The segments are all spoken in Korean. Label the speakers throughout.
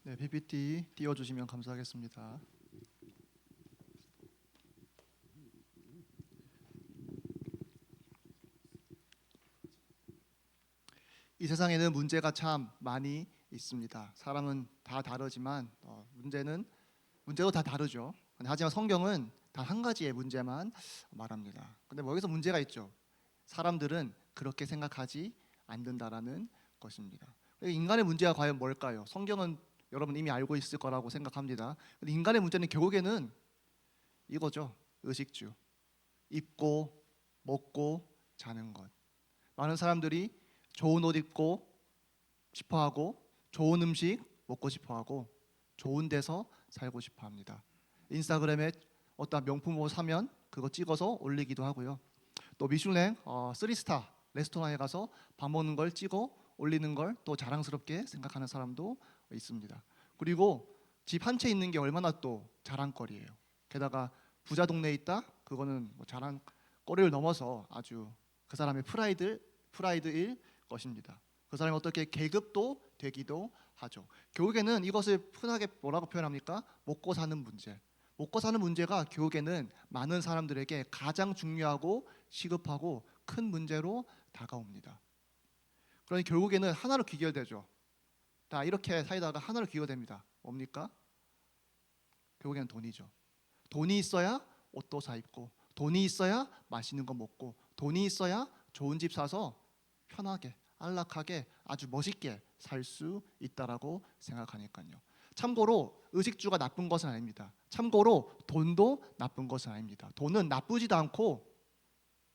Speaker 1: 네, PPT 띄워주시면 감사하겠습니다. 이 세상에는 문제가 참 많이 있습니다. 사람은 다 다르지만 문제도 다 다르죠. 하지만 성경은 단 한 가지의 문제만 말합니다. 근데 뭐 여기서 문제가 있죠. 사람들은 그렇게 생각하지 않는다라는 것입니다. 인간의 문제가 과연 뭘까요? 성경은 여러분 이미 알고 있을 거라고 생각합니다. 근데 인간의 문제는 결국에는 이거죠. 의식주. 입고 먹고 자는 것. 많은 사람들이 좋은 옷 입고 싶어하고 좋은 음식 먹고 싶어하고 좋은 데서 살고 싶어합니다. 인스타그램에 어떤 명품을 사면 그거 찍어서 올리기도 하고요. 또 미슐랭 3스타 레스토랑에 가서 밥 먹는 걸 찍어 올리는 걸 또 자랑스럽게 생각하는 사람도 있습니다. 그리고 집 한 채 있는 게 얼마나 또 자랑거리예요. 게다가 부자 동네에 있다? 그거는 뭐 자랑거리를 넘어서 아주 그 사람의 프라이드일 것입니다. 그 사람이 어떻게 계급도 되기도 하죠. 결국에는 이것을 흔하게 뭐라고 표현합니까? 먹고 사는 문제. 먹고 사는 문제가 결국에는 많은 사람들에게 가장 중요하고 시급하고 큰 문제로 다가옵니다. 그러니 결국에는 하나로 귀결되죠. 다 이렇게 살다가 하나로 귀결됩니다. 뭡니까? 결국에는 돈이죠. 돈이 있어야 옷도 사 입고, 돈이 있어야 맛있는 거 먹고, 돈이 있어야 좋은 집 사서 편하게, 안락하게, 아주 멋있게 살 수 있다라고 생각하니까요. 참고로 의식주가 나쁜 것은 아닙니다. 참고로 돈도 나쁜 것은 아닙니다. 돈은 나쁘지도 않고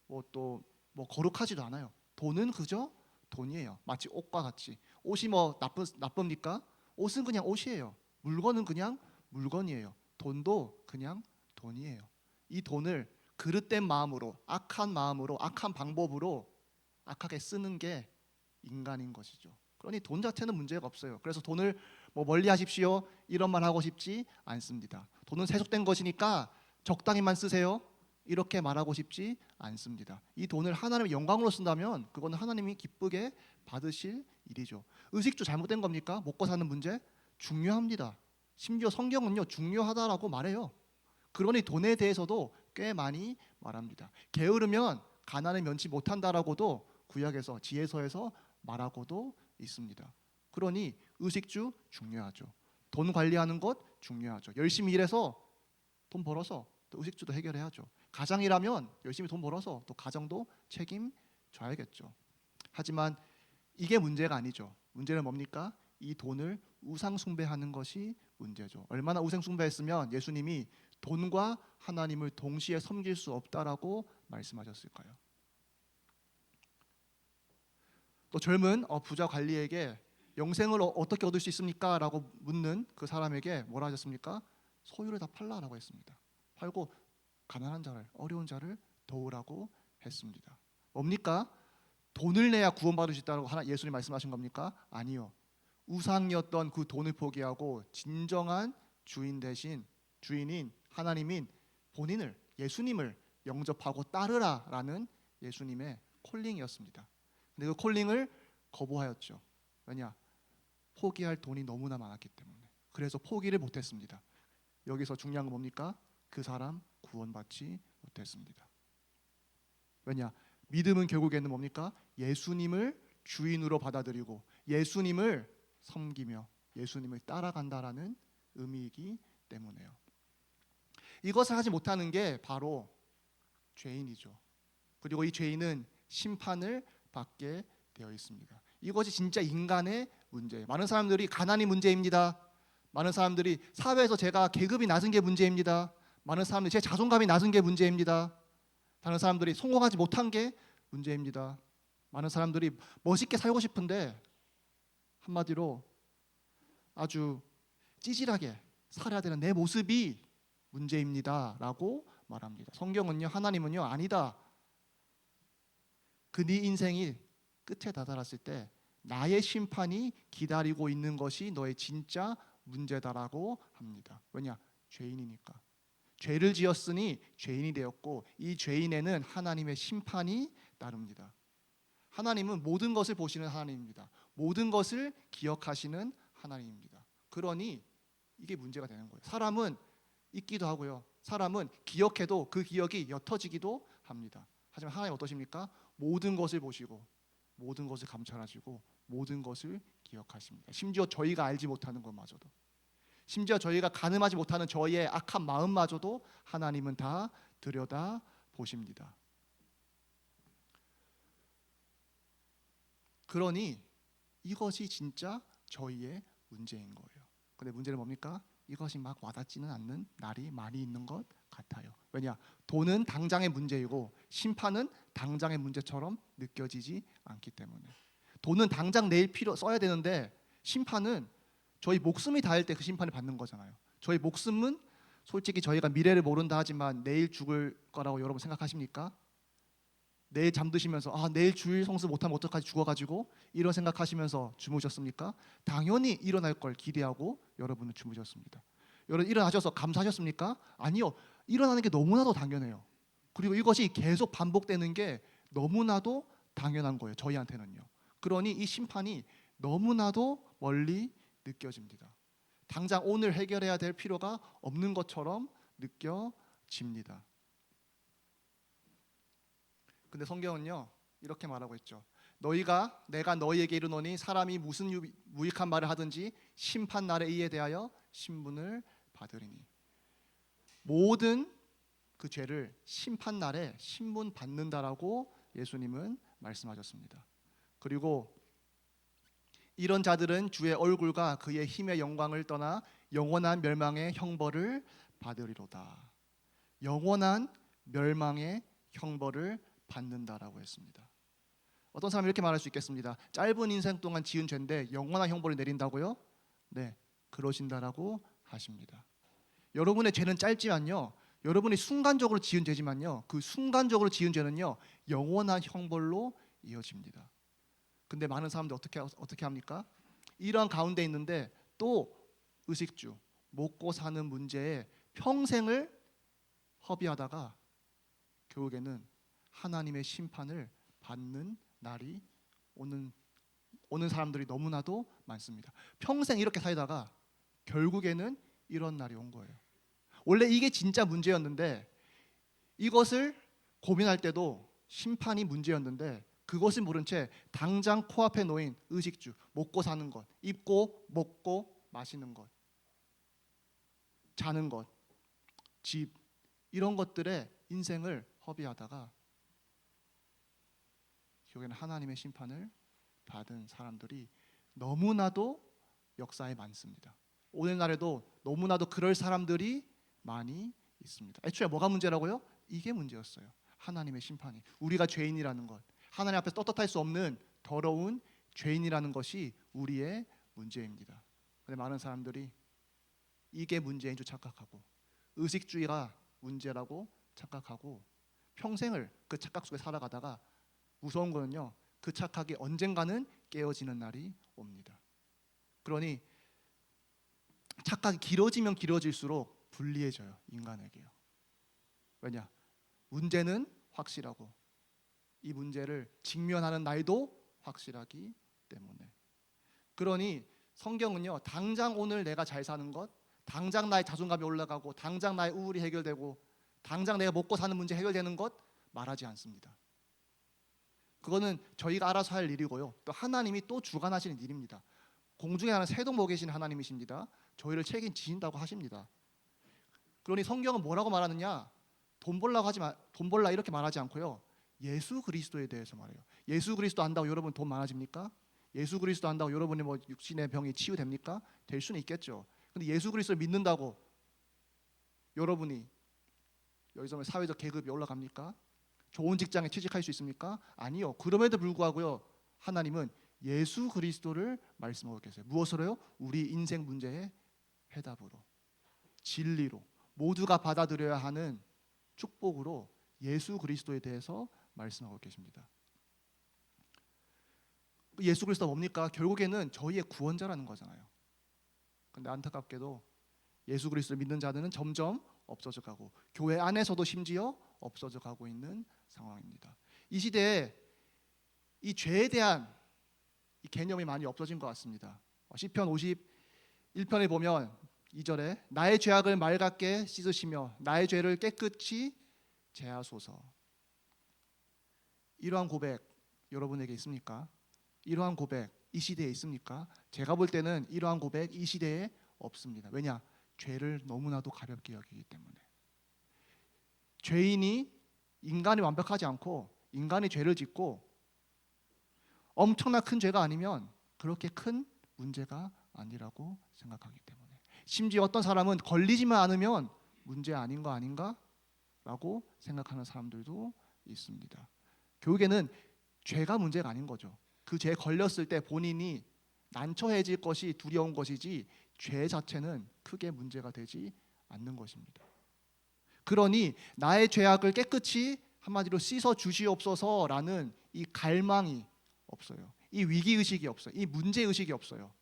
Speaker 1: 뭐 거룩하지도 않아요. 돈은 그저 돈이에요. 마치 옷과 같이. 옷이 뭐 나쁩니까? 옷은 그냥 옷이에요. 물건은 그냥 물건이에요. 돈도 그냥 돈이에요. 이 돈을 그릇된 마음으로, 악한 마음으로, 악한 방법으로 악하게 쓰는 게 인간인 것이죠. 그러니 돈 자체는 문제가 없어요. 그래서 돈을 뭐 멀리 하십시오 이런 말 하고 싶지 않습니다. 돈은 세속된 것이니까 적당히만 쓰세요 이렇게 말하고 싶지 않습니다. 이 돈을 하나님의 영광으로 쓴다면 그거는 하나님이 기쁘게 받으실 일이죠. 의식주 잘못된 겁니까? 먹고 사는 문제? 중요합니다. 심지어 성경은요 중요하다라고 말해요. 그러니 돈에 대해서도 꽤 많이 말합니다. 게으르면 가난을 면치 못한다라고도 구약에서 지혜서에서 말하고도 있습니다. 그러니 의식주 중요하죠. 돈 관리하는 것 중요하죠. 열심히 일해서 돈 벌어서 또 의식주도 해결해야죠. 가장이라면 열심히 돈 벌어서 또 가정도 책임져야겠죠. 하지만 이게 문제가 아니죠. 문제는 뭡니까? 이 돈을 우상 숭배하는 것이 문제죠. 얼마나 우상 숭배했으면 예수님이 돈과 하나님을 동시에 섬길 수 없다라고 말씀하셨을까요? 또 젊은 부자 관리에게 영생을 어떻게 얻을 수 있습니까? 라고 묻는 그 사람에게 뭐라 하셨습니까? 소유를 다 팔라라고 했습니다. 팔고 가난한 자를, 어려운 자를 도우라고 했습니다. 뭡니까? 돈을 내야 구원받을 수 있다고 예수님 말씀하신 겁니까? 아니요. 우상이었던 그 돈을 포기하고 진정한 주인인 하나님인 본인을, 예수님을 영접하고 따르라라는 예수님의 콜링이었습니다. 근데 그 콜링을 거부하였죠. 왜냐? 포기할 돈이 너무나 많았기 때문에. 그래서 포기를 못했습니다. 여기서 중요한 건 뭡니까? 그 사람 구원받지 못했습니다. 왜냐? 믿음은 결국에는 뭡니까? 예수님을 주인으로 받아들이고 예수님을 섬기며 예수님을 따라간다라는 의미이기 때문에요. 이것을 하지 못하는 게 바로 죄인이죠. 그리고 이 죄인은 심판을 받게 되어 있습니다. 이것이 진짜 인간의 문제예요. 많은 사람들이 가난이 문제입니다. 많은 사람들이 사회에서 제가 계급이 낮은 게 문제입니다. 많은 사람들이 제 자존감이 낮은 게 문제입니다. 다른 사람들이 성공하지 못한 게 문제입니다. 많은 사람들이 멋있게 살고 싶은데 한마디로 아주 찌질하게 살아야 되는 내 모습이 문제입니다 라고 말합니다. 성경은요, 하나님은요, 아니다. 그 네 인생이 끝에 다다랐을 때 나의 심판이 기다리고 있는 것이 너의 진짜 문제다라고 합니다. 왜냐? 죄인이니까. 죄를 지었으니 죄인이 되었고 이 죄인에는 하나님의 심판이 따릅니다. 하나님은 모든 것을 보시는 하나님입니다. 모든 것을 기억하시는 하나님입니다. 그러니 이게 문제가 되는 거예요. 사람은 잊기도 하고요. 사람은 기억해도 그 기억이 옅어지기도 합니다. 하지만 하나님 어떠십니까? 모든 것을 보시고 모든 것을 감찰하시고 모든 것을 기억하십니다. 심지어 저희가 알지 못하는 것마저도, 심지어 저희가 가늠하지 못하는 저희의 악한 마음마저도 하나님은 다 들여다 보십니다. 그러니 이것이 진짜 저희의 문제인 거예요. 근데 문제는 뭡니까? 이것이 막 와닿지는 않는 날이 많이 있는 것 같아요. 왜냐? 돈은 당장의 문제이고 심판은 당장의 문제처럼 느껴지지 않기 때문에. 돈은 당장 내일 써야 되는데 심판은 저희 목숨이 닿을 때 그 심판을 받는 거잖아요. 저희 목숨은 솔직히 저희가 미래를 모른다 하지만 내일 죽을 거라고 여러분 생각하십니까? 내일 잠드시면서 내일 주일 성수 못하면 어떡하지 죽어가지고 이런 생각하시면서 주무셨습니까? 당연히 일어날 걸 기대하고 여러분은 주무셨습니다. 여러분 일어나셔서 감사하셨습니까? 아니요. 일어나는 게 너무나도 당연해요. 그리고 이것이 계속 반복되는 게 너무나도 당연한 거예요. 저희한테는요. 그러니 이 심판이 너무나도 멀리 느껴집니다. 당장 오늘 해결해야 될 필요가 없는 것처럼 느껴집니다. 근데 성경은요 이렇게 말하고 있죠. 내가 너희에게 이르노니 사람이 무슨 무익한 말을 하든지 심판 날에 이에 대하여 신분을 받으리니. 모든 그 죄를 심판 날에 신분 받는다라고 예수님은 말씀하셨습니다. 그리고 이런 자들은 주의 얼굴과 그의 힘의 영광을 떠나 영원한 멸망의 형벌을 받으리로다. 영원한 멸망의 형벌을 받는다라고 했습니다. 어떤 사람이 이렇게 말할 수 있겠습니다. 짧은 인생 동안 지은 죄인데 영원한 형벌을 내린다고요? 네, 그러신다라고 하십니다. 여러분의 죄는 짧지만요, 여러분이 순간적으로 지은 죄지만요, 그 순간적으로 지은 죄는요 영원한 형벌로 이어집니다. 근데 많은 사람들 어떻게 합니까? 이런 가운데 있는데 또 의식주, 먹고 사는 문제에 평생을 허비하다가 결국에는 하나님의 심판을 받는 날이 오는 사람들이 너무나도 많습니다. 평생 이렇게 살다가 결국에는 이런 날이 온 거예요. 원래 이게 진짜 문제였는데 이것을 고민할 때도 심판이 문제였는데 그것을 모른 채 당장 코앞에 놓인 의식주, 먹고 사는 것, 입고 먹고 마시는 것, 자는 것, 집, 이런 것들에 인생을 허비하다가 결국에는 하나님의 심판을 받은 사람들이 너무나도 역사에 많습니다. 오늘날에도 너무나도 그럴 사람들이 많이 있습니다. 애초에 뭐가 문제라고요? 이게 문제였어요. 하나님의 심판이, 우리가 죄인이라는 것, 하나님 앞에서 떳떳할 수 없는 더러운 죄인이라는 것이 우리의 문제입니다. 그런데 많은 사람들이 이게 문제인 줄 착각하고 의식주의가 문제라고 착각하고 평생을 그 착각 속에 살아가다가 무서운 거는요, 그 착각이 언젠가는 깨어지는 날이 옵니다. 그러니 착각이 길어지면 길어질수록 불리해져요, 인간에게요. 왜냐? 문제는 확실하고 이 문제를 직면하는 날도 확실하기 때문에. 그러니 성경은요, 당장 오늘 내가 잘 사는 것, 당장 나의 자존감이 올라가고 당장 나의 우울이 해결되고 당장 내가 먹고 사는 문제 해결되는 것 말하지 않습니다. 그거는 저희가 알아서 할 일이고요, 또 하나님이 또 주관하시는 일입니다. 공중에 나는 새도 먹이시는 하나님이십니다. 저희를 책임지신다고 하십니다. 그러니 성경은 뭐라고 말하느냐? 돈 벌라 이렇게 말하지 않고요, 예수 그리스도에 대해서 말해요. 예수 그리스도 안다고 여러분 돈 많아집니까? 예수 그리스도 안다고 여러분이 뭐 육신의 병이 치유됩니까? 될 수는 있겠죠. 근데 예수 그리스도를 믿는다고 여러분이 여기서 사회적 계급이 올라갑니까? 좋은 직장에 취직할 수 있습니까? 아니요. 그럼에도 불구하고요, 하나님은 예수 그리스도를 말씀하고 계세요. 무엇으로요? 우리 인생 문제의 해답으로, 진리로, 모두가 받아들여야 하는 축복으로 예수 그리스도에 대해서 말씀하고 계십니다. 예수 그리스도가 뭡니까? 결국에는 저희의 구원자라는 거잖아요. 근데 안타깝게도 예수 그리스도를 믿는 자들은 점점 없어져 가고 교회 안에서도 심지어 없어져 가고 있는 상황입니다. 이 시대에 이 죄에 대한 이 개념이 많이 없어진 것 같습니다. 시편 1편에 보면 2절에 나의 죄악을 맑게 씻으시며 나의 죄를 깨끗이 제하소서. 이러한 고백 여러분에게 있습니까? 이러한 고백 이 시대에 있습니까? 제가 볼 때는 이러한 고백 이 시대에 없습니다. 왜냐? 죄를 너무나도 가볍게 여기기 때문에. 죄인이 인간이 완벽하지 않고 인간이 죄를 짓고 엄청나 큰 죄가 아니면 그렇게 큰 문제가 아니라고 생각하기 때문에. 심지어 어떤 사람은 걸리지만 않으면 문제 아닌 거 아닌가? 라고 생각하는 사람들도 있습니다. 결국에는 죄가 문제가 아닌 거죠. 그 죄에 걸렸을 때 본인이 난처해질 것이 두려운 것이지 죄 자체는 크게 문제가 되지 않는 것입니다. 그러니 나의 죄악을 깨끗이 한마디로 씻어 주시옵소서라는 이 갈망이 없어요. 이 위기의식이 없어요. 이 문제의식이 없어요.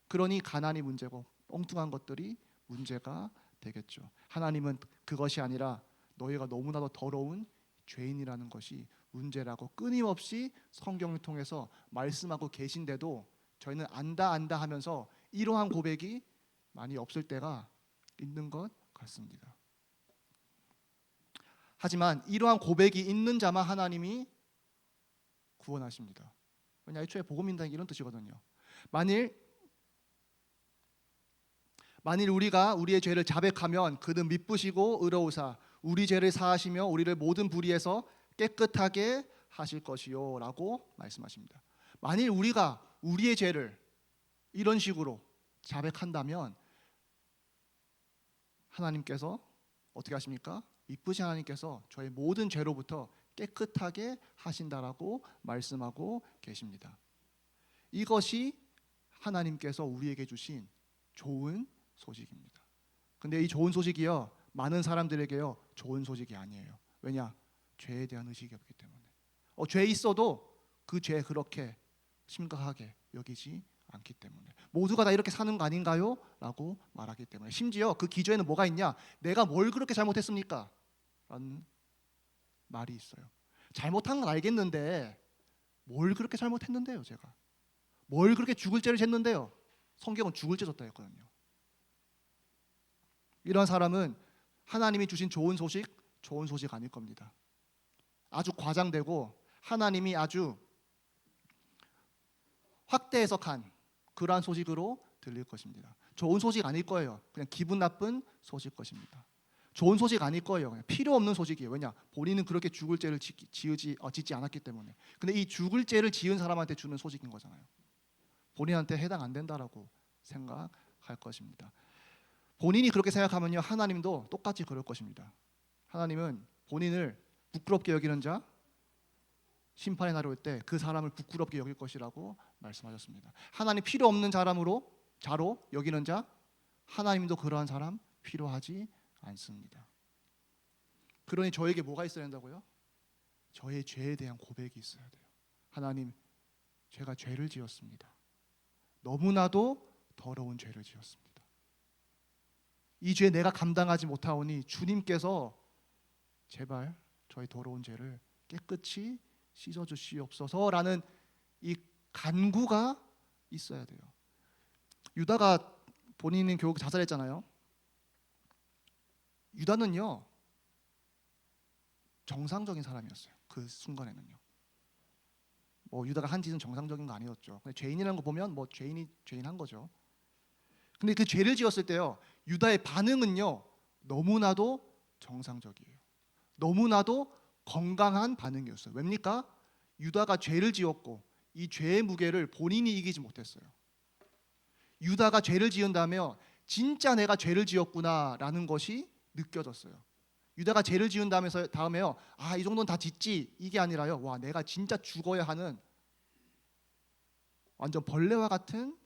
Speaker 1: 그러니 가난이 문제고 엉뚱한 것들이 문제가 되겠죠. 하나님은 그것이 아니라 너희가 너무나도 더러운 죄인이라는 것이 문제라고 끊임없이 성경을 통해서 말씀하고 계신데도 저희는 안다 하면서 이러한 고백이 많이 없을 때가 있는 것 같습니다. 하지만 이러한 고백이 있는 자만 하나님이 구원하십니다. 왜냐, 애초에 복음인다는 게 이런 뜻이거든요. 만일 우리가 우리의 죄를 자백하면 그는 미쁘시고 의로우사 우리 죄를 사하시며 우리를 모든 불의에서 깨끗하게 하실 것이요 라고 말씀하십니다. 만일 우리가 우리의 죄를 이런 식으로 자백한다면 하나님께서 어떻게 하십니까? 미쁘신 하나님께서 저희 모든 죄로부터 깨끗하게 하신다라고 말씀하고 계십니다. 이것이 하나님께서 우리에게 주신 좋은 소식입니다. 근데 이 좋은 소식이요, 많은 사람들에게요 좋은 소식이 아니에요. 왜냐? 죄에 대한 의식이 없기 때문에. 죄 있어도 그 죄 그렇게 심각하게 여기지 않기 때문에. 모두가 다 이렇게 사는 거 아닌가요? 라고 말하기 때문에. 심지어 그 기저에는 뭐가 있냐? 내가 뭘 그렇게 잘못했습니까? 라는 말이 있어요. 잘못한 건 알겠는데 뭘 그렇게 잘못했는데요? 제가 뭘 그렇게 죽을 죄를 졌는데요? 성경은 죽을 죄 졌다 했거든요. 이런 사람은 하나님이 주신 좋은 소식 아닐 겁니다. 아주 과장되고 하나님이 아주 확대 해석한 그러한 소식으로 들릴 것입니다. 좋은 소식 아닐 거예요. 그냥 기분 나쁜 소식 것입니다. 좋은 소식 아닐 거예요. 그냥 필요 없는 소식이에요. 왜냐? 본인은 그렇게 죽을 죄를 짓지 않았기 때문에. 근데 이 죽을 죄를 지은 사람한테 주는 소식인 거잖아요. 본인한테 해당 안 된다라고 생각할 것입니다. 본인이 그렇게 생각하면요, 하나님도 똑같이 그럴 것입니다. 하나님은 본인을 부끄럽게 여기는 자, 심판의 날이 올 때 그 사람을 부끄럽게 여길 것이라고 말씀하셨습니다. 하나님 필요 없는 자로 여기는 자, 하나님도 그러한 사람 필요하지 않습니다. 그러니 저에게 뭐가 있어야 된다고요? 저의 죄에 대한 고백이 있어야 돼요. 하나님, 제가 죄를 지었습니다. 너무나도 더러운 죄를 지었습니다. 이 죄 내가 감당하지 못하오니 주님께서 제발 저의 더러운 죄를 깨끗이 씻어주시옵소서라는 이 간구가 있어야 돼요. 유다가 본인은 결국 자살했잖아요. 유다는요 정상적인 사람이었어요. 그 순간에는요. 유다가 한 짓은 정상적인 거 아니었죠. 근데 죄인이라는 거 보면 죄인이 죄인한 거죠. 근데 그 죄를 지었을 때요, 유다의 반응은요 너무나도 정상적이에요. 너무나도 건강한 반응이었어요. 왜입니까? 유다가 죄를 지었고 이 죄의 무게를 본인이 이기지 못했어요. 유다가 죄를 지은다며 진짜 내가 죄를 지었구나라는 것이 느껴졌어요. 유다가 죄를 지은 다음에요, 이 정도는 다 짓지, 이게 아니라요, 와, 내가 진짜 죽어야 하는 완전 벌레와 같은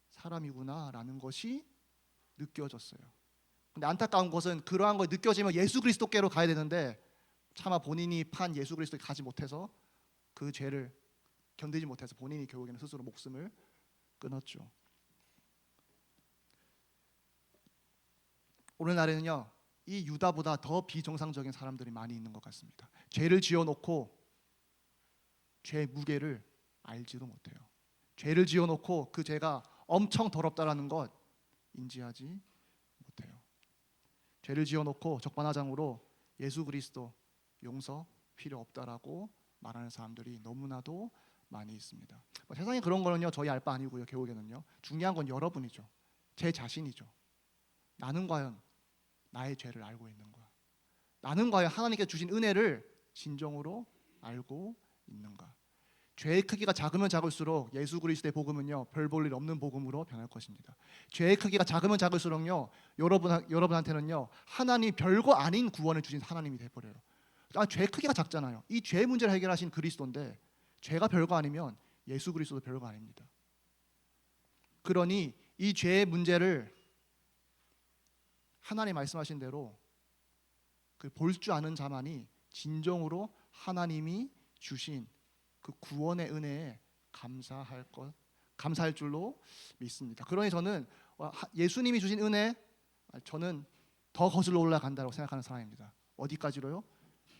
Speaker 1: 사람이구나라는 것이 느껴졌어요. 근데 안타까운 것은 그러한 걸 느껴지면 예수 그리스도께로 가야 되는데 차마 본인이 판 예수 그리스도에 가지 못해서 그 죄를 견디지 못해서 본인이 결국에는 스스로 목숨을 끊었죠. 오늘날에는요, 이 유다보다 더 비정상적인 사람들이 많이 있는 것 같습니다. 죄를 지어놓고 죄의 무게를 알지도 못해요. 죄를 지어놓고 그 죄가 엄청 더럽다라는 것 인지하지 못해요. 죄를 지어놓고 적반하장으로 예수 그리스도 용서 필요 없다라고 말하는 사람들이 너무나도 많이 있습니다. 세상에 그런 거는요 저희 알 바 아니고요. 교회는요 중요한 건 여러분이죠. 제 자신이죠. 나는 과연 나의 죄를 알고 있는가? 나는 과연 하나님께 주신 은혜를 진정으로 알고 있는가? 죄의 크기가 작으면 작을수록 예수 그리스도의 복음은요 별 볼 일 없는 복음으로 변할 것입니다. 죄의 크기가 작으면 작을수록요 여러분한테는요 하나님 별거 아닌 구원을 주신 하나님이 돼버려요. 죄 크기가 작잖아요. 이 죄 문제를 해결하신 그리스도인데 죄가 별거 아니면 예수 그리스도도 별거 아닙니다. 그러니 이 죄의 문제를 하나님 말씀하신 대로 그 볼 줄 아는 자만이 진정으로 하나님이 주신 그 구원의 은혜에 감사할 줄로 믿습니다. 그러니 저는 예수님이 주신 은혜 저는 더 거슬러 올라간다고 생각하는 사람입니다. 어디까지로요?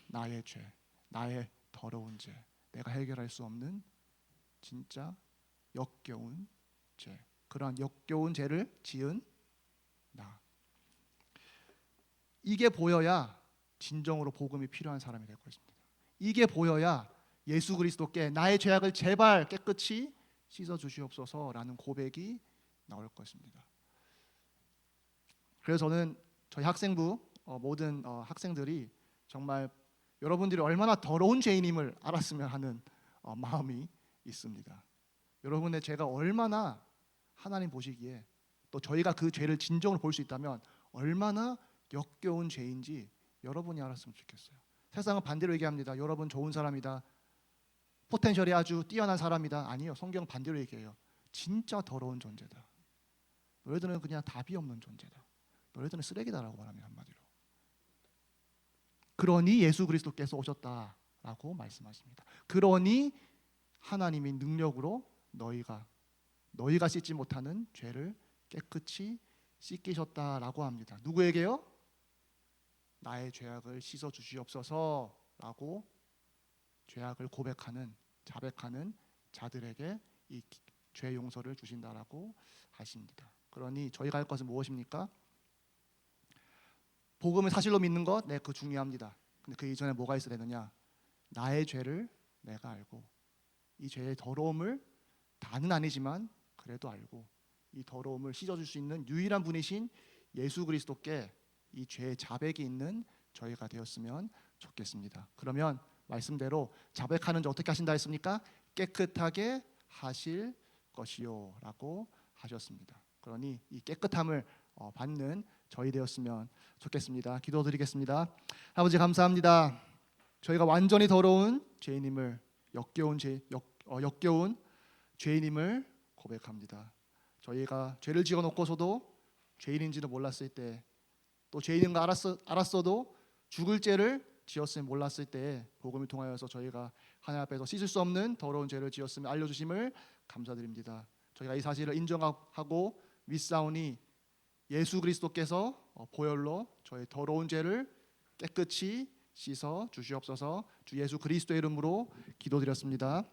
Speaker 1: 나의 죄, 나의 더러운 죄, 내가 해결할 수 없는 진짜 역겨운 죄, 그러한 역겨운 죄를 지은 나. 이게 보여야 진정으로 복음이 필요한 사람이 될 것입니다. 이게 보여야 예수 그리스도께 나의 죄악을 제발 깨끗이 씻어 주시옵소서라는 고백이 나올 것입니다. 그래서 저는 저희 학생부 모든 학생들이 정말 여러분들이 얼마나 더러운 죄인임을 알았으면 하는 마음이 있습니다. 여러분의 죄가 얼마나 하나님 보시기에 또 저희가 그 죄를 진정으로 볼 수 있다면 얼마나 역겨운 죄인지 여러분이 알았으면 좋겠어요. 세상은 반대로 얘기합니다. 여러분 좋은 사람이다. 포텐셜이 아주 뛰어난 사람이다. 아니요. 성경 반대로 얘기해요. 진짜 더러운 존재다. 너희들은 그냥 답이 없는 존재다. 너희들은 쓰레기다라고 말합니다. 한마디로. 그러니 예수 그리스도께서 오셨다라고 말씀하십니다. 그러니 하나님이 능력으로 너희가 씻지 못하는 죄를 깨끗이 씻기셨다라고 합니다. 누구에게요? 나의 죄악을 씻어 주시옵소서라고 죄악을 고백하는 자백하는 자들에게 이 죄 용서를 주신다라고 하십니다. 그러니 저희가 할 것은 무엇입니까? 복음을 사실로 믿는 것, 네, 그거 중요합니다. 근데 그 이전에 뭐가 있어야 되느냐? 나의 죄를 내가 알고 이 죄의 더러움을 다는 아니지만 그래도 알고 이 더러움을 씻어줄 수 있는 유일한 분이신 예수 그리스도께 이 죄의 자백이 있는 저희가 되었으면 좋겠습니다. 그러면 말씀대로 자백하는 자 어떻게 하신다 했습니까? 깨끗하게 하실 것이요 라고 하셨습니다. 그러니 이 깨끗함을 받는 저희 되었으면 좋겠습니다. 기도드리겠습니다. 아버지 감사합니다. 저희가 완전히 더러운 죄인임을 역겨운 죄인임을 고백합니다. 저희가 죄를 지어놓고서도 죄인인지도 몰랐을 때, 또 죄인인 거 알았어도 죽을 죄를 지었음을 몰랐을 때 복음을 통하여서 저희가 하나님 앞에서 씻을 수 없는 더러운 죄를 지었음을 알려주심을 감사드립니다. 저희가 이 사실을 인정하고 믿사오니 예수 그리스도께서 보혈로 저희 더러운 죄를 깨끗이 씻어 주시옵소서. 주 예수 그리스도의 이름으로 기도드렸습니다.